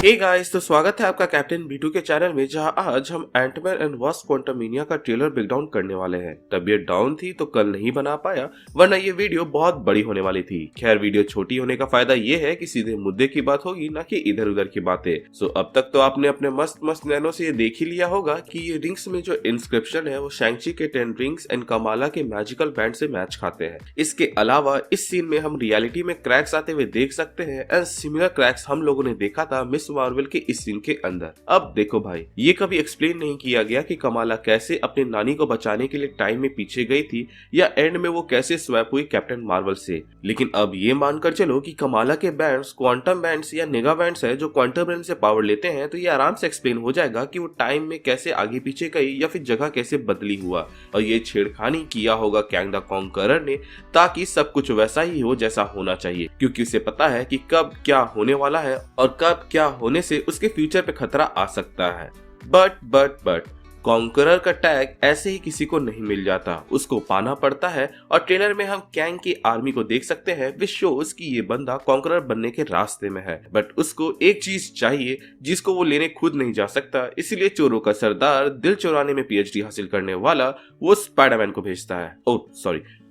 Hey guys, तो स्वागत है आपका कैप्टन B2 के चैनल में, जहां आज हम एंटमैन एंड वास्प क्वांटममेनिया का ट्रेलर ब्रेकडाउन करने वाले हैं। तबीयत डाउन थी तो कल नहीं बना पाया, वरना ये वीडियो बहुत बड़ी होने वाली थी। खैर, वीडियो छोटी होने का फायदा ये है कि सीधे मुद्दे की बात होगी, ना कि इधर उधर की बातें। सो अब तक तो आपने अपने मस्त मस्त नैनो से ये देख ही लिया होगा कि ये रिंग्स में जो इंस्क्रिप्शन है वो शैंग-ची के 10 रिंग्स एंड कमाला के मैजिकल बैंड से मैच खाते हैं। इसके अलावा इस सीन में हम रियलिटी में क्रैक्स आते हुए देख सकते हैं एंड सिमिलर क्रैक्स हम लोगों ने देखा था मिस मार्वल के इस सीन के अंदर। अब देखो भाई, ये कभी एक्सप्लेन नहीं किया गया कि कमाला कैसे अपनी नानी को बचाने के लिए टाइम में पीछे गई थी, या एंड में वो कैसे स्वैप हुई कैप्टन मार्वल से। लेकिन अब ये मानकर चलो कि कमाला के बैंड्स क्वांटम बैंड्स या निगा बैंड्स है जो क्वांटम रेल्म से पावर लेते हैं, तो ये आराम से एक्सप्लेन हो जाएगा कि वो टाइम में कैसे आगे पीछे गई या फिर जगह कैसे बदली हुआ। और ये छेड़खानी किया होगा कैंग द कॉन्करर ने, ताकि सब कुछ वैसा ही हो जैसा होना चाहिए, क्योंकि उसे पता है कि कब क्या होने वाला है और कब क्या होने से उसके फ्यूचर पे खतरा आ सकता है। बट कॉन्करर का टैग ऐसे ही किसी को नहीं मिल जाता, उसको पाना पड़ता है। और ट्रेलर में हम कैंग की आर्मी को देख सकते हैं विच शोज कि ये बंदा कॉन्करर बनने के रास्ते में है, बट उसको एक चीज चाहिए जिसको वो लेने खुद नहीं जा सकता। इसीलिए चोरों का सरदार, दिल चुराने में PhD हासिल करने वाला, वो स्पाइडरमैन को भेजता है,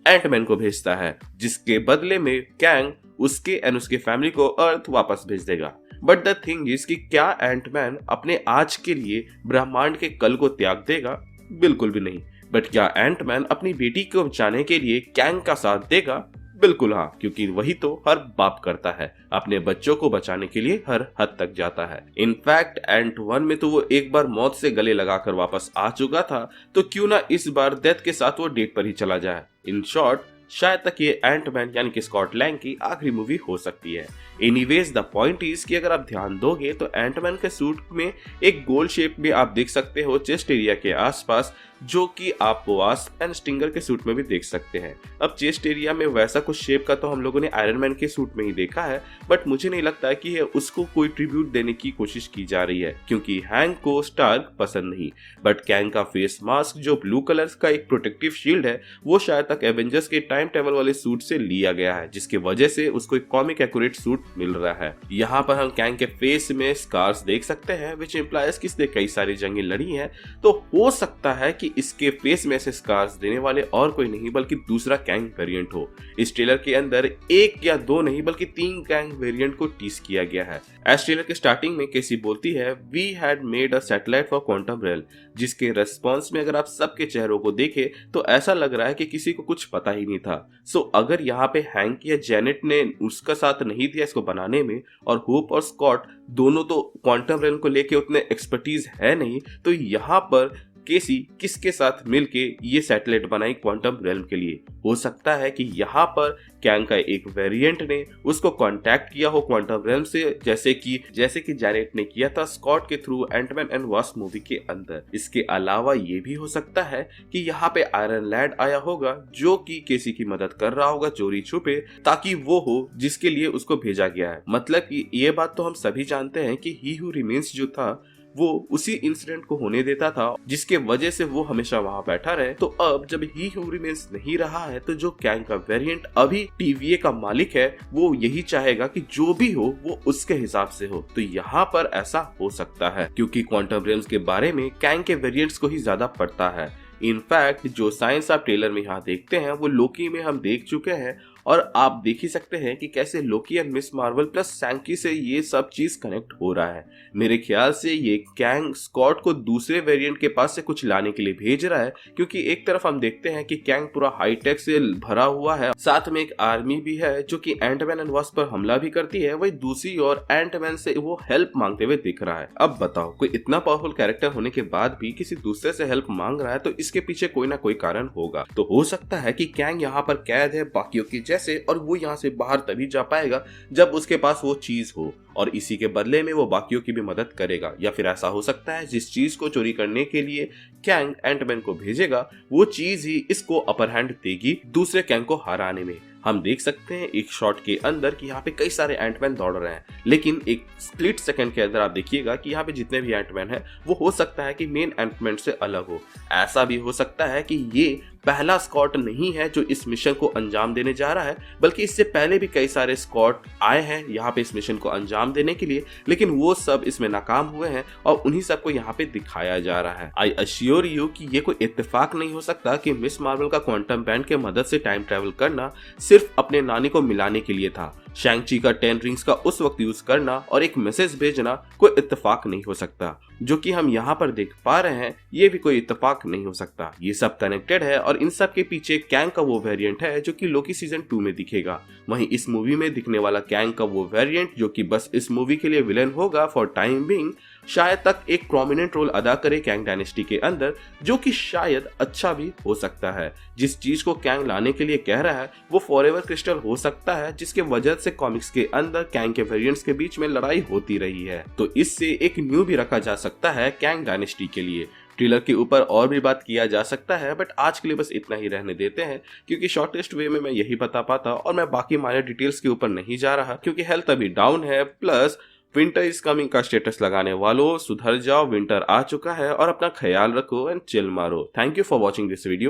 एंटमैन को भेजता है, जिसके बदले में कैंग उसके एंड उसके फैमिली को अर्थ वापस भेज देगा। बट द थिंग इज कि क्या एंटमैन अपने आज के लिए ब्रह्मांड के कल को त्याग देगा? बिल्कुल भी नहीं। बट क्या एंटमैन अपनी बेटी को बचाने के लिए कैंग का साथ देगा? बिल्कुल हाँ, क्योंकि वही तो हर बाप करता है, अपने बच्चों को बचाने के लिए हर हद तक जाता है। इनफैक्ट एंट 1 में तो वो एक बार मौत से गले लगाकर वापस आ चुका था, तो क्यों ना इस बार डेथ के साथ वो डेट पर ही चला जाए। इन शॉर्ट, शायद तक ये एंटमैन यानी कि स्कॉट लैंग की आखिरी मूवी हो सकती है। एनीवेज, द पॉइंट इज कि अगर आप ध्यान दोगे तो एंटमैन के सूट में एक गोल शेप में आप देख सकते हो चेस्ट एरिया के आसपास, जो कि आप वास्प एंड स्टिंगर के सूट में भी देख सकते हैं। अब चेस्ट एरिया में वैसा कुछ शेप का तो हम लोगों ने आयरन मैन के सूट में ही देखा है, बट मुझे नहीं लगता कि उसको कोई ट्रिब्यूट देने की कोशिश की जा रही है, क्योंकि हैंक को स्टार्क पसंद नहीं। बट कैंग का फेस मास्क जो ब्लू कलर का एक प्रोटेक्टिव शील्ड है, वो शायद तक एवेंजर्स के टाइम ट्रेवल वाले सूट से लिया गया है, जिसकी वजह से उसको एक कॉमिक एक्यूरेट सूट मिल रहा है। यहाँ पर हम कैंग के फेस में स्कार्स देख सकते हैं, विच इंप्लाइज कि इसने कई सारी जंगें लड़ी हैं। तो हो सकता है कि इसके फेस में ऐसे स्कार्स देने वाले और कोई नहीं बल्कि दूसरा कैंग वेरिएंट हो। इस ट्रेलर के अंदर एक या दो नहीं बल्कि 3 कैंग वेरिएंट को टीज किया गया है। एज ट्रेलर के स्टार्टिंग में केसी बोलती है, we had made a satellite for quantum realm, जिसके रेस्पॉन्स में अगर आप सबके चेहरों को देखें तो ऐसा लग रहा है कि किसी को कुछ पता ही नहीं था। सो अगर यहाँ पे हैंक या जेनेट ने उसका साथ नहीं दिया इसको बनाने में, और होप और स्कॉट दोनों तो क्वांटम रेल्म को लेके उतने एक्सपर्टीज है नहीं, तो यहाँ पर केसी किसके साथ मिलके ये सैटेलाइट बनाई क्वांटम रेल्म के लिए? हो सकता है कि यहाँ पर कैंग का एक वेरिएंट ने उसको कांटेक्ट किया हो क्वांटम रेल्म से, जैसे कि जेनेट ने किया था स्कॉट के through Antman and Wasp movie के अंदर। इसके अलावा ये भी हो सकता है कि यहाँ पे आयरन लैड आया होगा, जो कि केसी की मदद कर रहा होगा चोरी छुपे, ताकि वो हो जिसके लिए उसको भेजा गया है। मतलब कि ये बात तो हम सभी जानते हैं कि ही हू रिमेन्स जो था वो उसी इंसिडेंट को होने देता था, जिसके वजह से वो हमेशा वहां बैठा रहे। तो अब जब ही हू रिमेन्स नहीं रहा है, तो जो कैंग का वेरिएंट अभी TVA का मालिक है, वो यही चाहेगा कि जो भी हो वो उसके हिसाब से हो। तो यहाँ पर ऐसा हो सकता है, क्योंकि क्वांटम रेल्म्स के बारे में कैंग के वेरिएंट्स को ही ज्यादा पड़ता है। इनफैक्ट जो साइंस आप ट्रेलर में यहाँ देखते हैं वो लोकी में हम देख चुके हैं, और आप देख ही सकते हैं कि कैसे Loki and Ms Marvel plus Shang Chi से ये सब चीज कनेक्ट हो रहा है। मेरे ख्याल से ये कैंग स्कॉट को दूसरे वेरिएंट के पास से कुछ लाने के लिए भेज रहा है, क्योंकि एक तरफ हम देखते हैं कि कैंग पूरा हाईटेक से भरा हुआ है, साथ में एक आर्मी भी है जो कि एंटमैन एंड वास्प पर हमला भी करती है, वही दूसरी ओर एंटमैन से वो हेल्प मांगते हुए दिख रहा है। अब बताओ, कोई इतना पावरफुल कैरेक्टर होने के बाद भी किसी दूसरे से हेल्प मांग रहा है, तो इसके पीछे कोई ना कोई कारण होगा। तो हो सकता है कि कैंग यहाँ पर कैद है बाकियों की जैसे, और वो यहाँ से बाहर तभी जा पाएगा जब उसके पास वो चीज हो, और इसी के बदले में वो बाकियों की भी मदद करेगा। या फिर ऐसा हो सकता है जिस चीज को चोरी करने के लिए कैंग एंटमैन को भेजेगा, वो चीज ही इसको अपर हैंड देगी दूसरे कैंग को हराने में। हम देख सकते हैं एक शॉट के अंदर कि यहाँ पे कई सारे एंटमैन दौड़ रहे हैं, लेकिन एक स्प्लिट सेकंड के अंदर आप देखिएगा कि यहाँ पे जितने भी एंटमैन हैं वो हो सकता है कि मेन एंटमैन से अलग हो। ऐसा भी हो सकता है कि ये पहला स्कॉट नहीं है जो इस मिशन को अंजाम देने जा रहा है, बल्कि इससे पहले भी कई सारे स्कॉट आए हैं यहाँ पे इस मिशन को अंजाम देने के लिए, लेकिन वो सब इसमें नाकाम हुए हैं और उन्हीं सबको यहाँ पे दिखाया जा रहा है। आई अश्योर यू कि ये कोई इत्तेफाक नहीं हो सकता कि मिस मार्वल का क्वांटम बैंड के मदद से टाइम ट्रेवल करना सिर्फ अपने नानी को मिलाने के लिए था। शैंग-ची का 10 रिंग्स का उस वक्त यूज करना और एक मैसेज भेजना कोई इत्तेफाक नहीं हो सकता। जो कि हम यहाँ पर देख पा रहे हैं ये भी कोई इत्तेफाक नहीं हो सकता। ये सब कनेक्टेड है और इन सब के पीछे कैंग का वो वेरिएंट है जो कि लोकी सीजन 2 में दिखेगा। वहीं इस मूवी में दिखने वाला कैंग का वो वेरिएंट जो कि बस इस मूवी के लिए विलेन होगा फॉर टाइम बीइंग, शायद तक एक प्रोमिनेंट रोल अदा करे कैंग डायनेस्टी के अंदर, जो कि शायद अच्छा भी हो सकता है। जिस चीज को कैंग लाने के लिए कह रहा है वो फॉरएवर क्रिस्टल हो सकता है, जिसके वजह से कॉमिक्स के अंदर कैंग के वेरिएंट्स के बीच में लड़ाई होती रही है। तो इससे एक न्यू भी रखा जा सकता है कैंग डायनेस्टी के लिए। ट्रेलर के ऊपर और भी बात किया जा सकता है, बट आज के लिए बस इतना ही रहने देते हैं, क्योंकि शॉर्टेस्ट वे में मैं यही बता पाता और मैं बाकी माइनर डिटेल्स के ऊपर नहीं जा रहा, क्योंकि हेल्थ अभी डाउन है। प्लस विंटर इज कमिंग का स्टेटस लगाने वालों सुधर जाओ, विंटर आ चुका है और अपना ख्याल रखो एंड चिल मारो। Thank you for watching this video.